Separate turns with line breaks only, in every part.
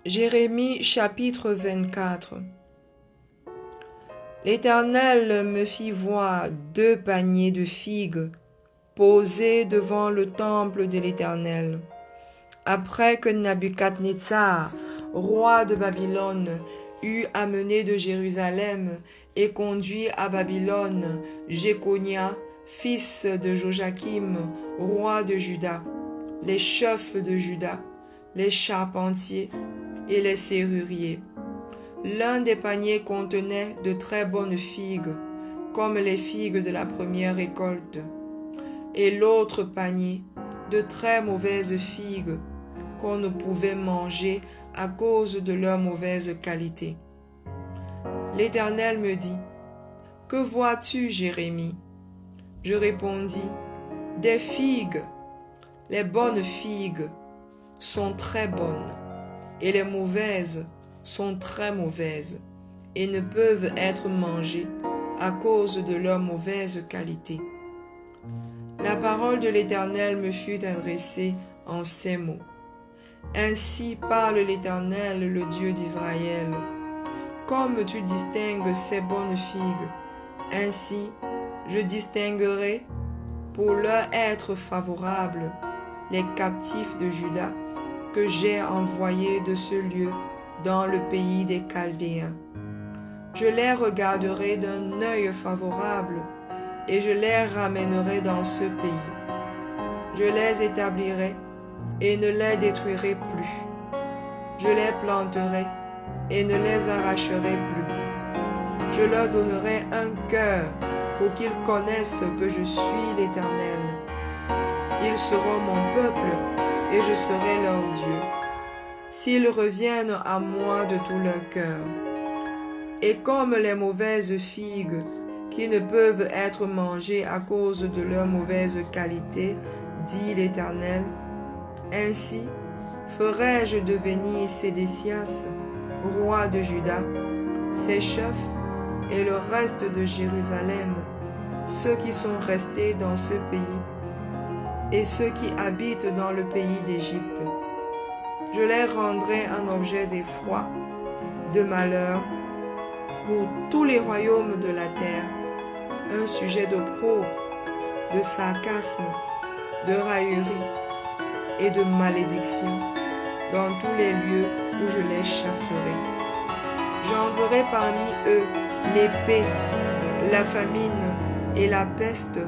Jérémie chapitre 24. L'Éternel me fit voir 2 paniers de figues posés devant le temple de l'Éternel, après que Nabuchodonosor, roi de Babylone, eut amené de Jérusalem et conduit à Babylone Jéconia, fils de Joachim, roi de Juda, les chefs de Juda, les charpentiers et les serruriers. L'un des paniers contenait de très bonnes figues, comme les figues de la première récolte, et l'autre panier de très mauvaises figues qu'on ne pouvait manger à cause de leur mauvaise qualité. L'Éternel me dit: « Que vois-tu, Jérémie? » Je répondis: « Des figues. Les bonnes figues sont très bonnes, et les mauvaises sont très mauvaises, et ne peuvent être mangées à cause de leur mauvaise qualité. » La parole de l'Éternel me fut adressée en ces mots. Ainsi parle l'Éternel, le Dieu d'Israël. Comme tu distingues ces bonnes figues, ainsi je distinguerai, pour leur être favorable, les captifs de Juda que j'ai envoyés de ce lieu dans le pays des Chaldéens. Je les regarderai d'un œil favorable et je les ramènerai dans ce pays. Je les établirai et ne les détruirai plus. Je les planterai et ne les arracherai plus. Je leur donnerai un cœur pour qu'ils connaissent que je suis l'Éternel. Ils seront mon peuple et je serai leur Dieu, s'ils reviennent à moi de tout leur cœur. Et comme les mauvaises figues, qui ne peuvent être mangées à cause de leur mauvaise qualité, dit l'Éternel, ainsi ferai-je devenir Sédécias, roi de Juda, ses chefs et le reste de Jérusalem, ceux qui sont restés dans ce pays, et ceux qui habitent dans le pays d'Égypte. Je les rendrai un objet d'effroi, de malheur, pour tous les royaumes de la terre, un sujet d'opprobre, de sarcasme, de raillerie et de malédiction dans tous les lieux où je les chasserai. J'enverrai parmi eux l'épée, la famine et la peste,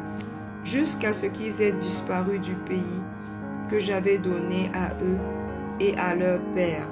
jusqu'à ce qu'ils aient disparu du pays que j'avais donné à eux et à leur père.